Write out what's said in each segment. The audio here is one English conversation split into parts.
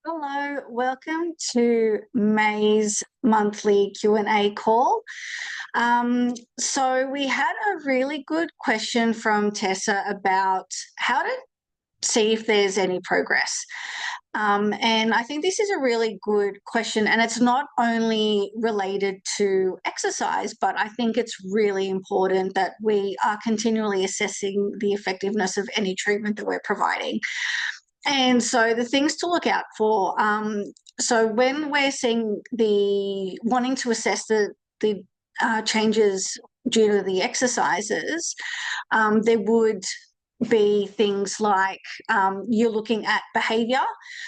Hello, welcome to May's monthly Q&A call. So we had a really good question from Tessa about how to see if there's any progress. And I think this is a really good question, and it's not only related to exercise, but I think it's really important that we are continually assessing the effectiveness of any treatment that we're providing. And so the things to look out for. So when we're seeing the wanting to assess the changes due to the exercises, there would be things like you're looking at behaviour.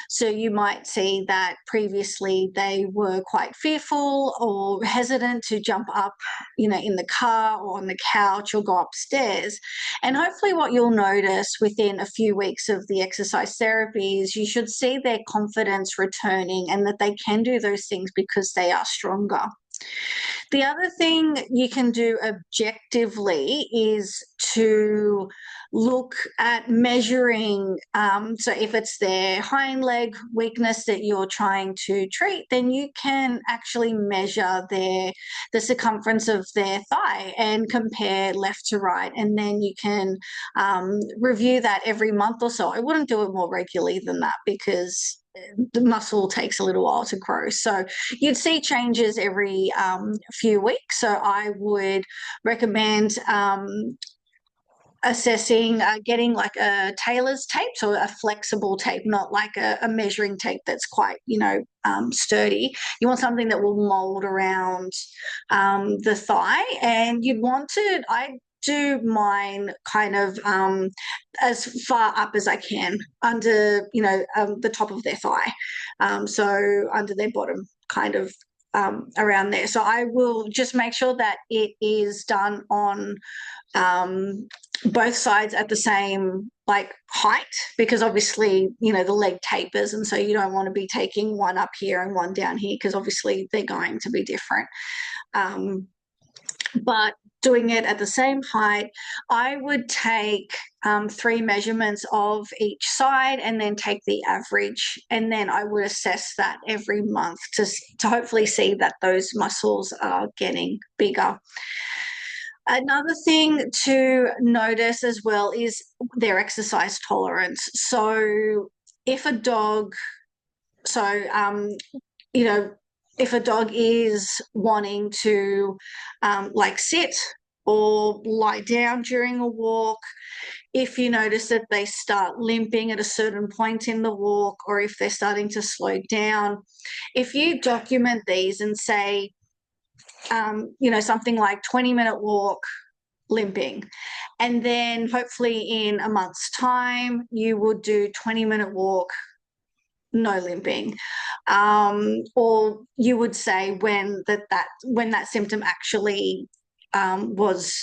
So you might see that previously they were quite fearful or hesitant to jump up, in the car or on the couch or go upstairs. And hopefully what you'll notice within a few weeks of the exercise therapy is you should see their confidence returning and that they can do those things because they are stronger. The other thing you can do objectively is to look at measuring. So, if it's their hind leg weakness that you're trying to treat, then you can actually measure the circumference of their thigh and compare left to right, and then you can review that every month or so. I wouldn't do it more regularly than that because the muscle takes a little while to grow. So you'd see changes every few weeks. So I would recommend assessing, getting like a tailor's tape, so a flexible tape, not like a measuring tape that's quite, sturdy. You want something that will mold around the thigh, and you'd want to, I do mine kind of as far up as I can under, the top of their thigh. So under their bottom, kind of around there. So I will just make sure that it is done on both sides at the same height, because obviously the leg tapers, and so you don't want to be taking one up here and one down here because obviously they're going to be different. But doing it at the same height, I would take 3 measurements of each side and then take the average, and then I would assess that every month to hopefully see that those muscles are getting bigger. Another thing to notice as well is their exercise tolerance. So if a dog, if a dog is wanting to sit or lie down during a walk, if you notice that they start limping at a certain point in the walk, or if they're starting to slow down, if you document these and say, something like 20-minute walk, limping, and then hopefully in a month's time you would do 20-minute walk, no limping, or you would say when that symptom actually was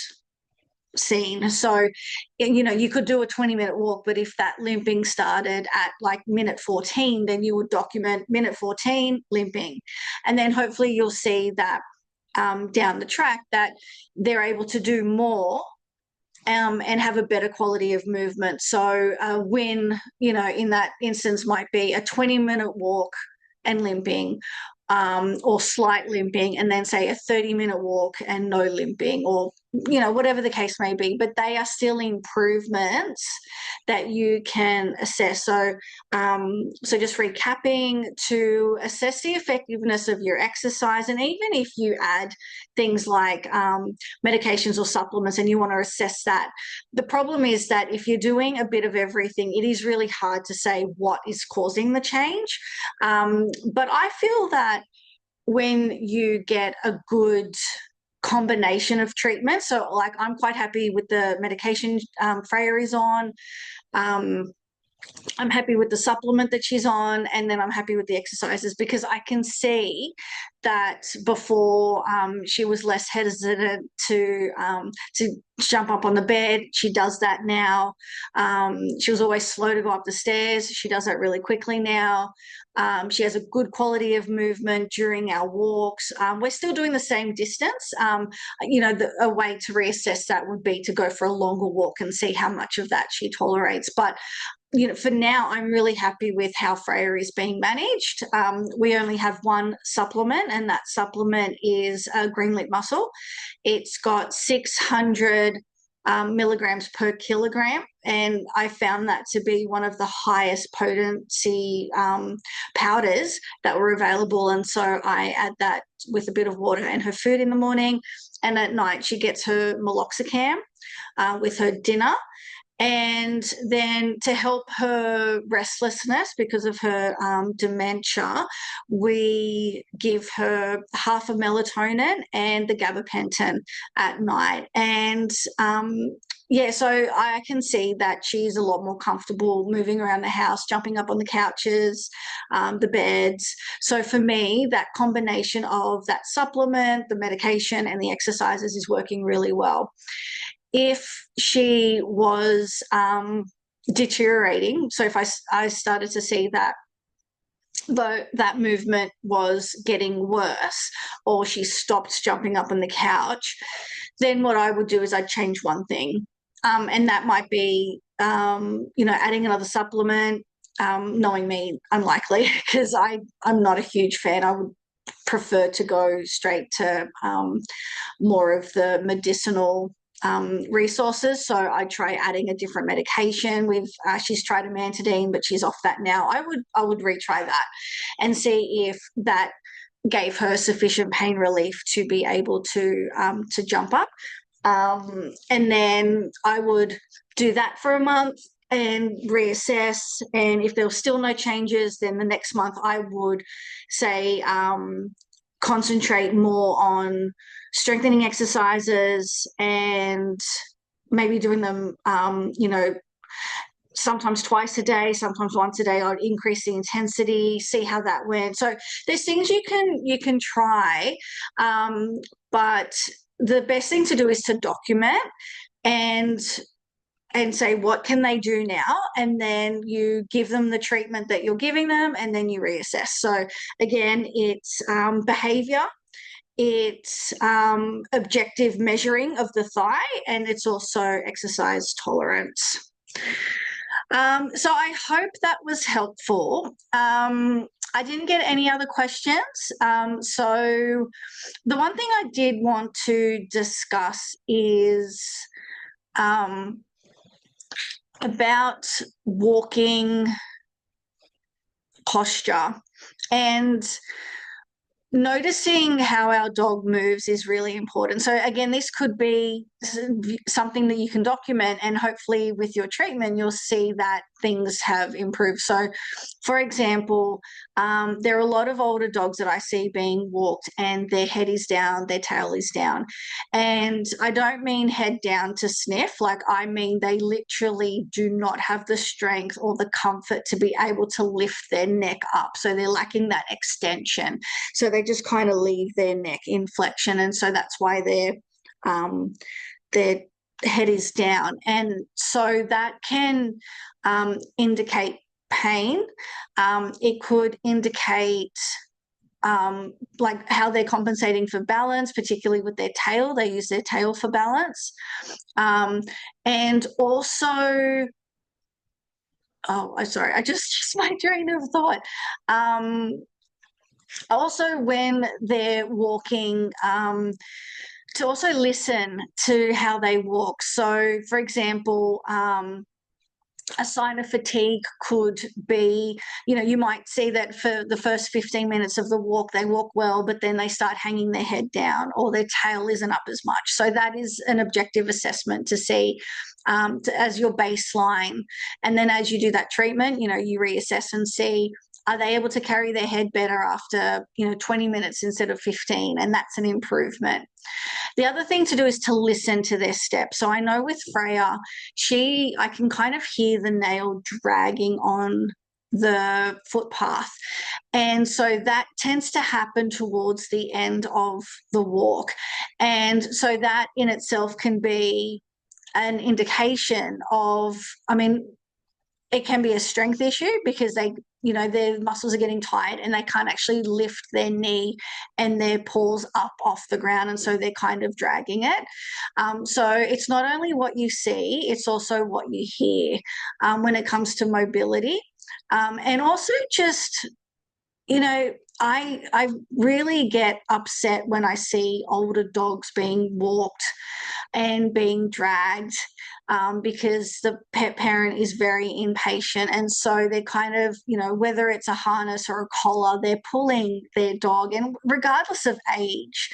seen. So you could do a 20-minute walk, but if that limping started at minute 14, then you would document minute 14 limping, and then hopefully you'll see that down the track that they're able to do more and have a better quality of movement. So win, in that instance might be a 20-minute walk and limping, or slight limping, and then say a 30-minute walk and no limping, or whatever the case may be. But they are still improvements that you can assess. So just recapping, to assess the effectiveness of your exercise, and even if you add things like medications or supplements and you want to assess that, the problem is that if you're doing a bit of everything, it is really hard to say what is causing the change. But I feel that when you get a good combination of treatment, so I'm quite happy with the medication Freya is on. I'm happy with the supplement that she's on, and then I'm happy with the exercises, because I can see that before she was less hesitant to jump up on the bed. She does that now. She was always slow to go up the stairs. She does that really quickly now. She has a good quality of movement during our walks. We're still doing the same distance. A way to reassess that would be to go for a longer walk and see how much of that she tolerates. But for now, I'm really happy with how Freya is being managed. We only have one supplement, and that supplement is green lip mussel. It's got 600 milligrams per kilogram, and I found that to be one of the highest potency powders that were available. And so I add that with a bit of water and her food in the morning, and at night she gets her meloxicam with her dinner. And then to help her restlessness because of her dementia, we give her half a melatonin and the gabapentin at night. And yeah, so I can see that she's a lot more comfortable moving around the house, jumping up on the couches, the beds. So for me, that combination of that supplement, the medication, and the exercises is working really well. If she was deteriorating, so if I started to see that that movement was getting worse, or she stopped jumping up on the couch, then what I would do is I'd change one thing. And that might be, adding another supplement. Knowing me, unlikely, because I'm not a huge fan. I would prefer to go straight to more of the medicinal resources. So I try adding a different medication. She's tried amantadine, but she's off that now. I would retry that and see if that gave her sufficient pain relief to be able to jump up. And then I would do that for a month and reassess. And if there were still no changes, then the next month I would say concentrate more on strengthening exercises and maybe doing them, sometimes twice a day, sometimes once a day. I'd increase the intensity, see how that went. So there's things you can try, but the best thing to do is to document and say what can they do now, and then you give them the treatment that you're giving them, and then you reassess. So again, it's behaviour, it's objective measuring of the thigh, and it's also exercise tolerance. So I hope that was helpful. I didn't get any other questions. So the one thing I did want to discuss is about walking posture, and noticing how our dog moves is really important. So again, this could be something that you can document, and hopefully with your treatment you'll see that things have improved. So for example, there are a lot of older dogs that I see being walked and their head is down, their tail is down. And I don't mean head down to sniff, like I mean they literally do not have the strength or the comfort to be able to lift their neck up. So they're lacking that extension. So they just kind of leave their neck in flexion, and so that's why their head is down. And so that can indicate pain. It could indicate like how they're compensating for balance, particularly with their tail. They use their tail for balance. And also, sorry, I just my train of thought. Also, when they're walking, to also listen to how they walk. So, for example, a sign of fatigue could be, you might see that for the first 15 minutes of the walk, they walk well, but then they start hanging their head down or their tail isn't up as much. So that is an objective assessment to see as your baseline. And then as you do that treatment, you reassess and see, are they able to carry their head better after 20 minutes instead of 15? And that's an improvement. The other thing to do is to listen to their steps. So I know with Freya, I can kind of hear the nail dragging on the footpath. And so that tends to happen towards the end of the walk. And so that in itself can be an indication of, it can be a strength issue because their muscles are getting tight and they can't actually lift their knee and their paws up off the ground. And so they're kind of dragging it. So it's not only what you see, it's also what you hear when it comes to mobility. And also just, I really get upset when I see older dogs being walked and being dragged because the pet parent is very impatient. And so they're kind of, whether it's a harness or a collar, they're pulling their dog. And regardless of age,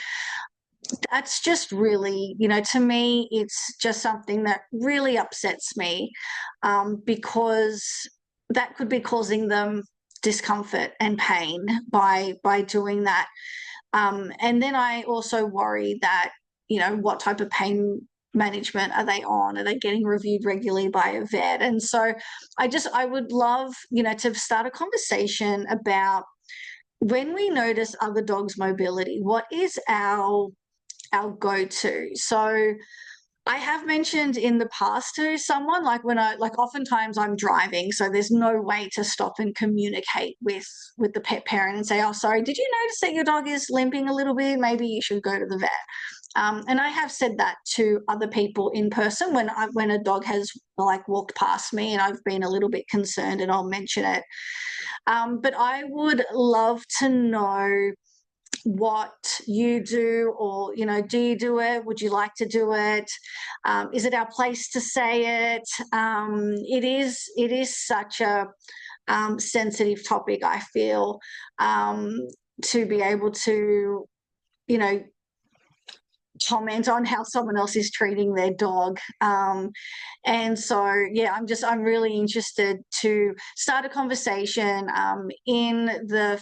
that's just really, to me, it's just something that really upsets me because that could be causing them discomfort and pain by doing that. And then I also worry that, what type of pain management are they on? Are they getting reviewed regularly by a vet? And so I would love, to start a conversation about when we notice other dogs' mobility, what is our go-to? So I have mentioned in the past to someone, like oftentimes I'm driving, so there's no way to stop and communicate with the pet parent and say, oh, sorry, did you notice that your dog is limping a little bit? Maybe you should go to the vet. And I have said that to other people in person when a dog has walked past me and I've been a little bit concerned, and I'll mention it. But I would love to know what you do, or do you do it? Would you like to do it? Is it our place to say it? It is such a sensitive topic, I feel, to be able to comment on how someone else is treating their dog. And so, yeah, I'm really interested to start a conversation in the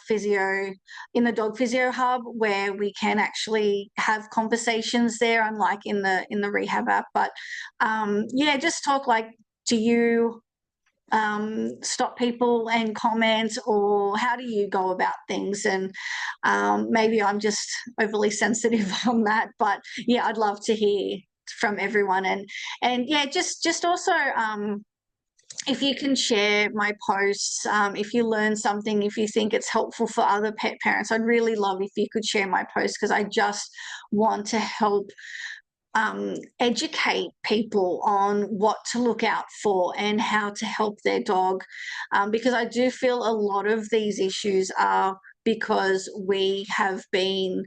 dog physio hub, where we can actually have conversations there, unlike in the rehab app. But yeah, just talk do you stop people and comment, or how do you go about things? And maybe I'm just overly sensitive on that, but yeah, I'd love to hear from everyone. And yeah, just also if you can share my posts, if you learn something, if you think it's helpful for other pet parents, I'd really love if you could share my posts, because I just want to help educate people on what to look out for and how to help their dog, because I do feel a lot of these issues are because we have been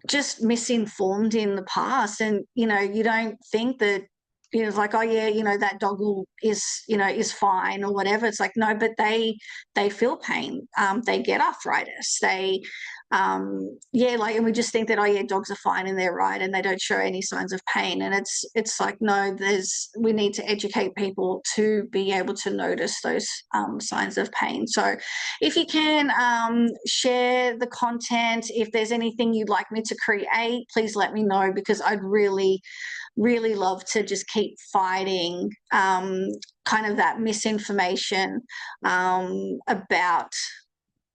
just misinformed in the past. And you don't think that it's like, oh yeah, that dog is fine or whatever. It's like, no, but they feel pain, they get arthritis, they and we just think that, oh yeah, dogs are fine and they're right and they don't show any signs of pain. And it's like, no, we need to educate people to be able to notice those signs of pain. So if you can share the content, if there's anything you'd like me to create, please let me know, because I'd really love to just keep fighting kind of that misinformation about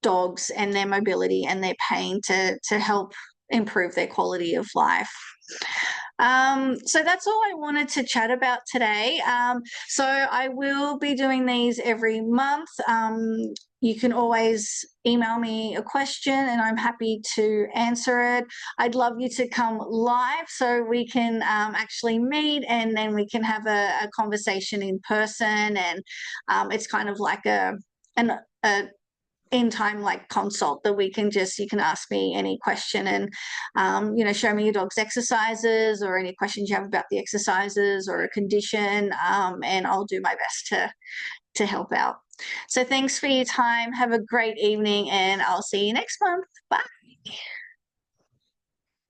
dogs and their mobility and their pain, to help improve their quality of life. So that's all I wanted to chat about today. So I will be doing these every month. You can always email me a question and I'm happy to answer it. I'd love you to come live so we can actually meet, and then we can have a conversation in person. And it's kind of like a in time consult that you can ask me any question and show me your dog's exercises or any questions you have about the exercises or a condition, and I'll do my best to help out. So thanks for your time. Have a great evening, and I'll see you next month. Bye.